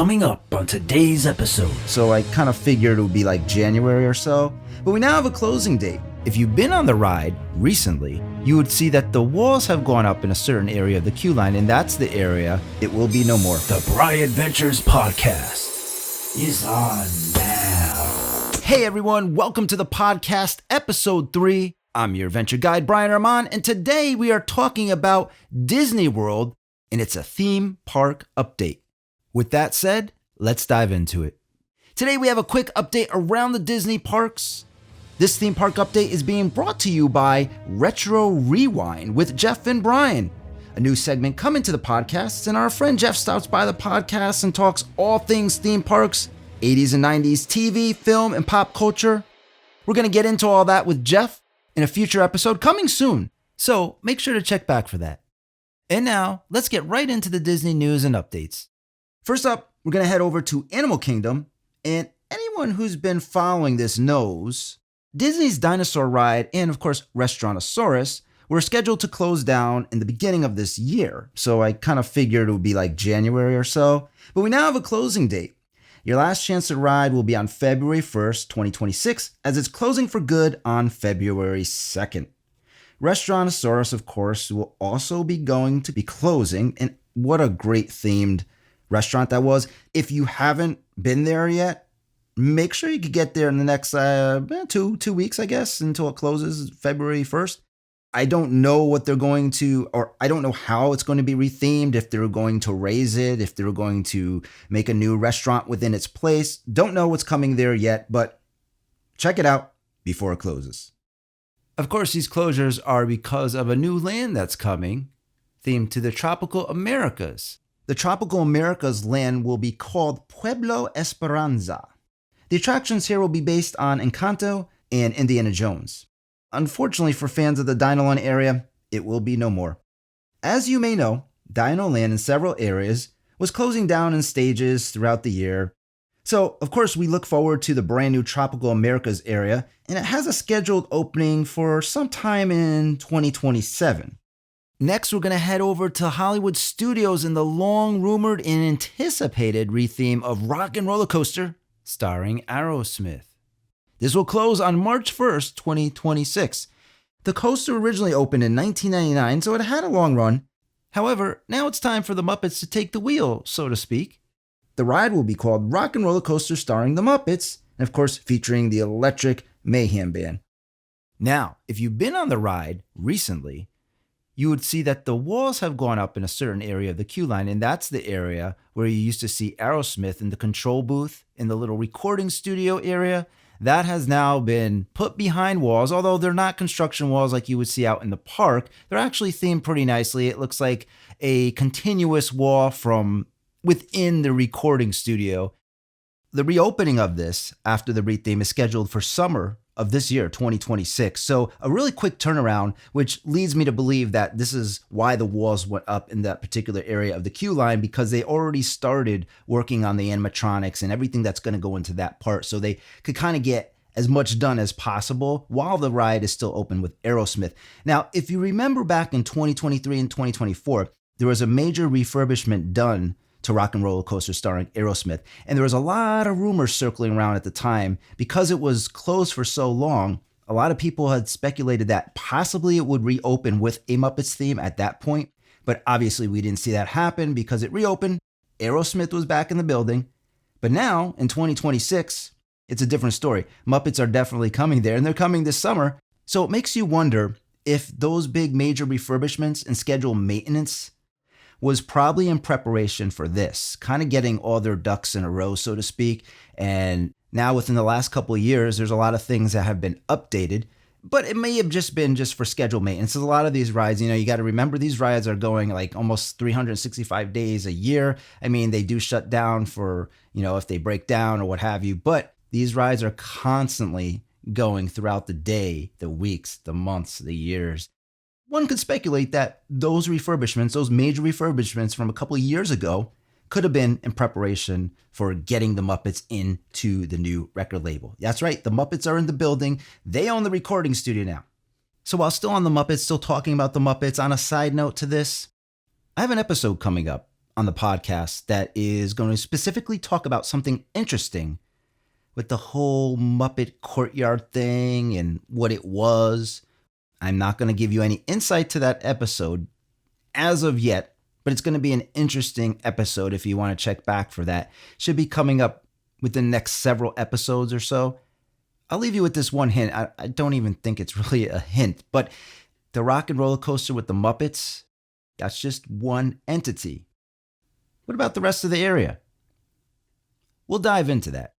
coming up on today's episode. So I kind of figured it would be like January or so. But we now have a closing date. If you've been on the ride recently, you would see that the walls have gone up in a certain area of the queue line, and that's the area it will be no more. The Bry Adventures podcast is on now. Hey everyone, welcome to the podcast, episode 3. I'm your adventure guide, Brian Armand, and today we are talking about Disney World, and it's a theme park update. With that said, let's dive into it. Today we have a quick update around the Disney parks. This theme park update is being brought to you by Retro Rewind with Jeff and Brian, a new segment coming to the podcast, and our friend Jeff stops by the podcast and talks all things theme parks, 80s and 90s TV, film, and pop culture. We're going to get into all that with Jeff in a future episode coming soon, so make sure to check back for that. And now, let's get right into the Disney news and updates. First up, we're going to head over to Animal Kingdom, and anyone who's been following this knows Disney's dinosaur ride and, of course, Restaurantosaurus were scheduled to close down in the beginning of this year, so I kind of figured it would be like January or so. But we now have a closing date. Your last chance to ride will be on February 1st, 2026, as it's closing for good on February 2nd. Restaurantosaurus, of course, will also be going to be closing, and what a great themed restaurant that was. If you haven't been there yet, make sure you could get there in the next two weeks, I guess, until it closes February 1st. I don't know what they're going to, or I don't know how it's going to be rethemed, if they're going to raise it, if they're going to make a new restaurant within its place. Don't know what's coming there yet, but check it out before it closes. Of course, these closures are because of a new land that's coming, themed to the Tropical Americas. The Tropical Americas land will be called Pueblo Esperanza. The attractions here will be based on Encanto and Indiana Jones. Unfortunately for fans of the Dinoland area, it will be no more. As you may know, Dino Land in several areas was closing down in stages throughout the year. So, of course, we look forward to the brand new Tropical Americas area, and it has a scheduled opening for sometime in 2027. Next, we're going to head over to Hollywood Studios in the long-rumored and anticipated retheme of Rock and Roller Coaster, starring Aerosmith. This will close on March 1st, 2026. The coaster originally opened in 1999, so it had a long run. However, now it's time for the Muppets to take the wheel, so to speak. The ride will be called Rock and Roller Coaster starring the Muppets, and of course featuring the Electric Mayhem Band. Now, if you've been on the ride recently, you would see that the walls have gone up in a certain area of the queue line, and that's the area where you used to see Aerosmith in the control booth, in the little recording studio area. That has now been put behind walls, although they're not construction walls like you would see out in the park. They're actually themed pretty nicely. It looks like a continuous wall from within the recording studio. The reopening of this after the retheme is scheduled for summer of this year, 2026. So a really quick turnaround, which leads me to believe that this is why the walls went up in that particular area of the queue line, because they already started working on the animatronics and everything that's going to go into that part. So they could kind of get as much done as possible while the ride is still open with Aerosmith. Now, if you remember back in 2023 and 2024, there was a major refurbishment done to Rock and Roller Coaster starring Aerosmith. And there was a lot of rumors circling around at the time. Because it was closed for so long, a lot of people had speculated that possibly it would reopen with a Muppets theme at that point. But obviously we didn't see that happen because it reopened. Aerosmith was back in the building. But now, in 2026, it's a different story. Muppets are definitely coming there, and they're coming this summer. So it makes you wonder if those big major refurbishments and scheduled maintenance was probably in preparation for this, kind of getting all their ducks in a row, so to speak. And now within the last couple of years, there's a lot of things that have been updated, but it may have just been just for scheduled maintenance. A lot of these rides, you got to remember these rides are going like almost 365 days a year. I mean, they do shut down for, if they break down or what have you, but these rides are constantly going throughout the day, the weeks, the months, the years. One could speculate that those refurbishments, those major refurbishments from a couple of years ago, could have been in preparation for getting the Muppets into the new record label. That's right, the Muppets are in the building. They own the recording studio now. So while still on the Muppets, still talking about the Muppets, on a side note to this, I have an episode coming up on the podcast that is going to specifically talk about something interesting with the whole Muppet Courtyard thing and what it was. I'm not going to give you any insight to that episode as of yet, but it's going to be an interesting episode if you want to check back for that. Should be coming up within the next several episodes or so. I'll leave you with this one hint. I don't even think it's really a hint, but the Rock and Roller Coaster with the Muppets, that's just one entity. What about the rest of the area? We'll dive into that.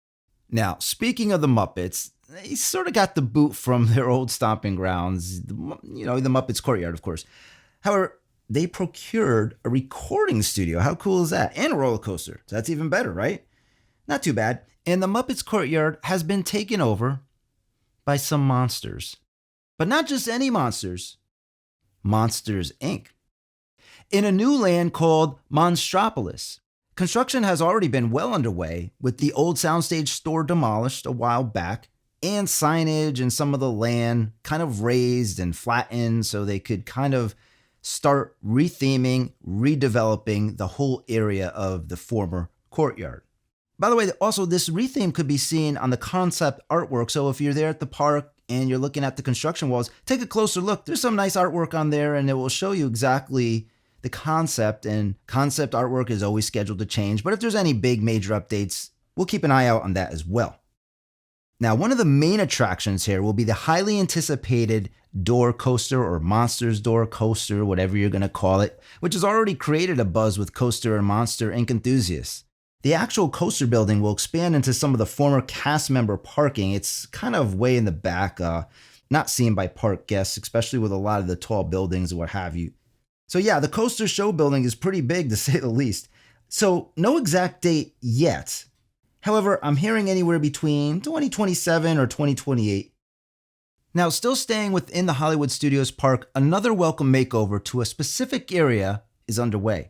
Now, speaking of the Muppets, they sort of got the boot from their old stomping grounds, the Muppets Courtyard, of course. However, they procured a recording studio. How cool is that? And a roller coaster. So that's even better, right? Not too bad. And the Muppets Courtyard has been taken over by some monsters. But not just any monsters. Monsters, Inc. In a new land called Monstropolis. Construction has already been well underway, with the old soundstage store demolished a while back, and signage and some of the land kind of raised and flattened so they could kind of start retheming, redeveloping the whole area of the former courtyard. By the way, also this retheme could be seen on the concept artwork, so if you're there at the park and you're looking at the construction walls, take a closer look. There's some nice artwork on there and it will show you exactly the concept, and concept artwork is always scheduled to change, but if there's any big major updates, we'll keep an eye out on that as well. Now, one of the main attractions here will be the highly anticipated Door Coaster, or Monsters Door Coaster, whatever you're going to call it, which has already created a buzz with Coaster and Monster Inc. enthusiasts. The actual coaster building will expand into some of the former cast member parking. It's kind of way in the back, not seen by park guests, especially with a lot of the tall buildings and what have you. So yeah, the coaster show building is pretty big, to say the least. So no exact date yet. However, I'm hearing anywhere between 2027 or 2028. Now, still staying within the Hollywood Studios park, another welcome makeover to a specific area is underway.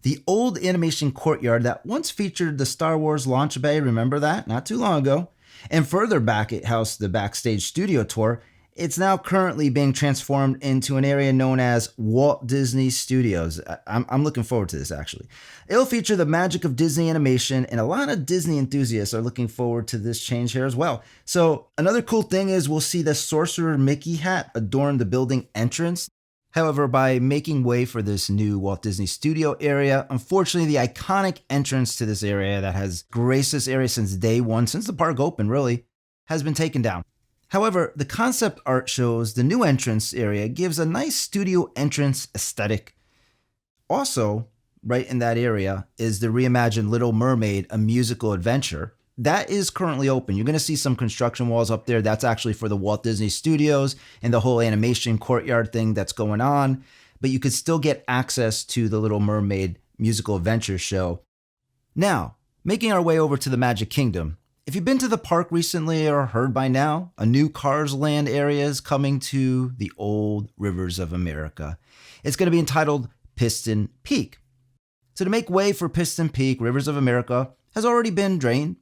The old animation courtyard that once featured the Star Wars launch bay, remember that? Not too long ago. And further back, it housed the backstage studio tour. It's now currently being transformed into an area known as Walt Disney Studios. I'm looking forward to this, actually. It'll feature the magic of Disney animation, and a lot of Disney enthusiasts are looking forward to this change here as well. So another cool thing is we'll see the Sorcerer Mickey hat adorn the building entrance. However, by making way for this new Walt Disney Studio area, unfortunately, the iconic entrance to this area that has graced this area since day one, since the park opened really, has been taken down. However, the concept art shows the new entrance area gives a nice studio entrance aesthetic. Also, right in that area is the reimagined Little Mermaid, a musical adventure. That is currently open. You're going to see some construction walls up there. That's actually for the Walt Disney Studios and the whole animation courtyard thing that's going on. But you could still get access to the Little Mermaid musical adventure show. Now, making our way over to the Magic Kingdom. If you've been to the park recently or heard by now, a new Cars Land area is coming to the old Rivers of America. It's going to be entitled Piston Peak. So to make way for Piston Peak, Rivers of America has already been drained,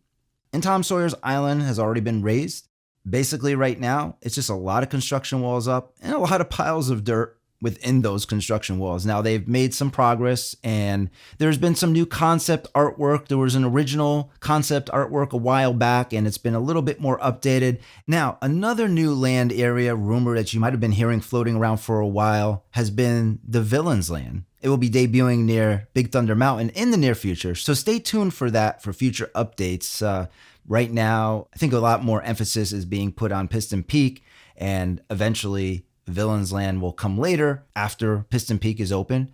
and Tom Sawyer's Island has already been raised. Basically right now, it's just a lot of construction walls up and a lot of piles of dirt within those construction walls. Now they've made some progress and there's been some new concept artwork. There was an original concept artwork a while back and it's been a little bit more updated. Now, another new land area rumor that you might have been hearing floating around for a while has been the Villains Land. It will be debuting near Big Thunder Mountain in the near future. So stay tuned for that for future updates. Right now, I think a lot more emphasis is being put on Piston Peak, and eventually Villains Land will come later after Piston Peak is open.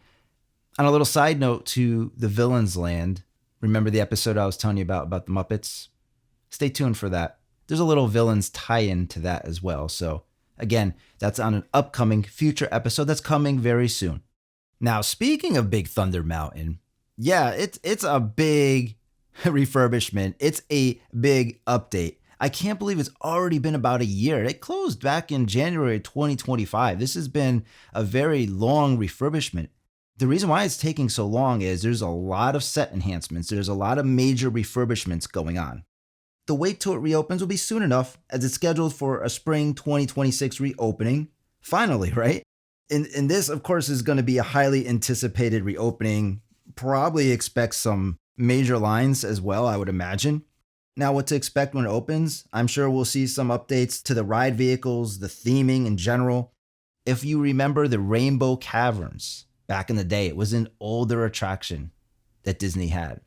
On a little side note to the Villains Land, remember the episode I was telling you about the Muppets? Stay tuned for that. There's a little Villains tie-in to that as well. So again, that's on an upcoming future episode that's coming very soon. Now, speaking of Big Thunder Mountain, yeah, it's a big refurbishment. It's a big update. I can't believe it's already been about a year. It closed back in January 2025. This has been a very long refurbishment. The reason why it's taking so long is there's a lot of set enhancements. There's a lot of major refurbishments going on. The wait till it reopens will be soon enough, as it's scheduled for a spring 2026 reopening. Finally, right? And this, of course, is going to be a highly anticipated reopening. probably expect some major lines as well, I would imagine. Now, what to expect when it opens? I'm sure we'll see some updates to the ride vehicles, the theming in general. If you remember the Rainbow Caverns, back in the day, it was an older attraction that Disney had.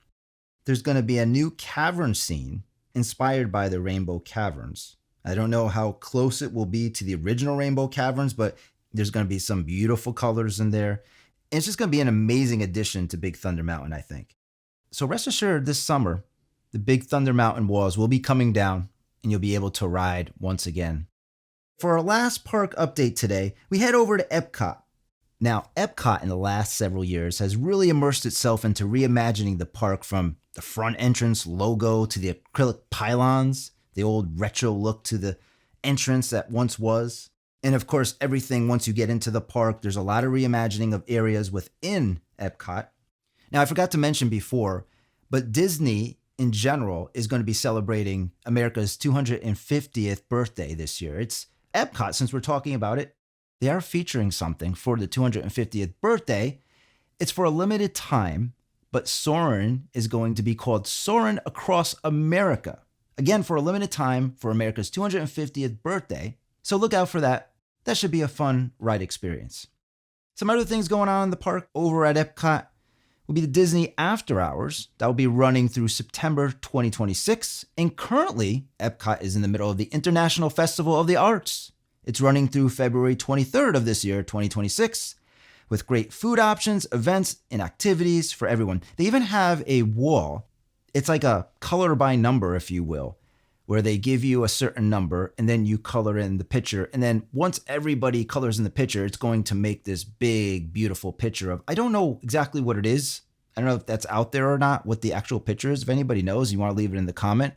There's going to be a new cavern scene inspired by the Rainbow Caverns. I don't know how close it will be to the original Rainbow Caverns, but there's going to be some beautiful colors in there. And it's just going to be an amazing addition to Big Thunder Mountain, I think. So rest assured, this summer, the Big Thunder Mountain walls will be coming down and you'll be able to ride once again. For our last park update today, we head over to Epcot. Now, Epcot in the last several years has really immersed itself into reimagining the park, from the front entrance logo to the acrylic pylons, the old retro look to the entrance that once was. And of course, everything once you get into the park, there's a lot of reimagining of areas within Epcot. Now, I forgot to mention before, but Disney in general is going to be celebrating America's 250th birthday this year. It's Epcot, since we're talking about it, they are featuring something for the 250th birthday. It's for a limited time, but Soarin' is going to be called Soarin' Across America. Again, for a limited time for America's 250th birthday. So look out for that. That should be a fun ride experience. Some other things going on in the park over at Epcot will be the Disney After Hours. That will be running through September 2026. And currently, Epcot is in the middle of the International Festival of the Arts. It's running through February 23rd of this year, 2026, with great food options, events, and activities for everyone. They even have a wall. It's like a color by number, if you will, where they give you a certain number and then you color in the picture. And then once everybody colors in the picture, it's going to make this big, beautiful picture of, I don't know exactly what it is. I don't know if that's out there or not, what the actual picture is. If anybody knows, you want to leave it in the comment.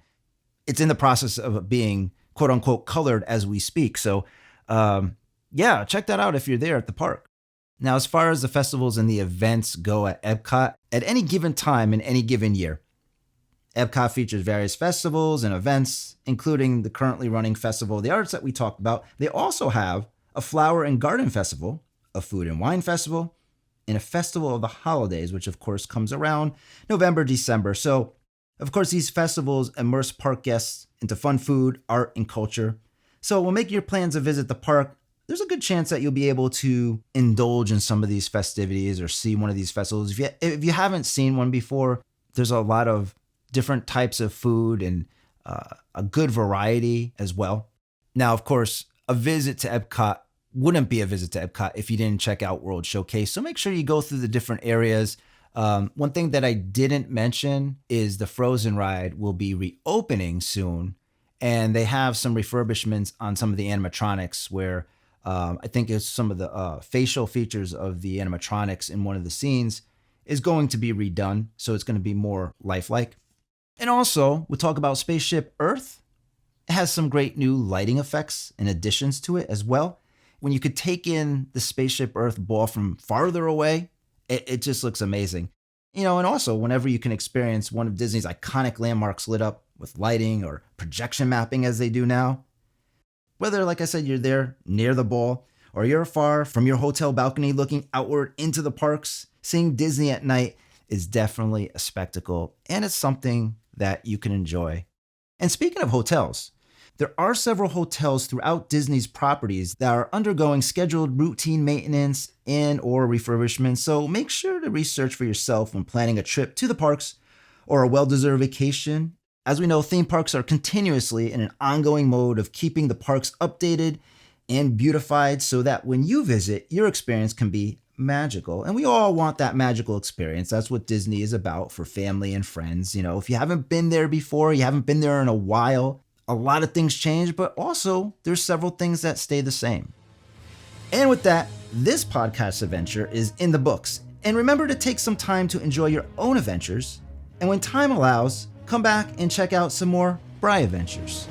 It's in the process of being quote unquote colored as we speak. So yeah, check that out if you're there at the park. Now, as far as the festivals and the events go at Epcot, at any given time in any given year, Epcot features various festivals and events, including the currently running Festival of the Arts that we talked about. They also have a Flower and Garden Festival, a Food and Wine Festival, and a Festival of the Holidays, which of course comes around November, December. So, of course, these festivals immerse park guests into fun food, art, and culture. So when making your plans to visit the park, there's a good chance that you'll be able to indulge in some of these festivities or see one of these festivals. If you haven't seen one before, there's a lot of different types of food and a good variety as well. Now, of course, a visit to Epcot wouldn't be a visit to Epcot if you didn't check out World Showcase. So make sure you go through the different areas. One thing that I didn't mention is the Frozen ride will be reopening soon. And they have some refurbishments on some of the animatronics where I think it's some of the facial features of the animatronics in one of the scenes is going to be redone. So it's going to be more lifelike. And also, we'll talk about Spaceship Earth. It has some great new lighting effects and additions to it as well. When you could take in the Spaceship Earth ball from farther away, it just looks amazing. You know, and also whenever you can experience one of Disney's iconic landmarks lit up with lighting or projection mapping as they do now. Whether, like I said, you're there near the ball or you're far from your hotel balcony looking outward into the parks, seeing Disney at night is definitely a spectacle, and it's something that you can enjoy. And speaking of hotels, there are several hotels throughout Disney's properties that are undergoing scheduled routine maintenance and or refurbishment, so make sure to research for yourself when planning a trip to the parks or a well-deserved vacation. As we know, theme parks are continuously in an ongoing mode of keeping the parks updated and beautified so that when you visit, your experience can be magical. And we all want that magical experience. That's what Disney is about for family and friends. You know, if you haven't been there before, you haven't been there in a while, a lot of things change, but also there's several things that stay the same. And with that, this podcast adventure is in the books. And remember to take some time to enjoy your own adventures. And when time allows, come back and check out some more Bri Adventures.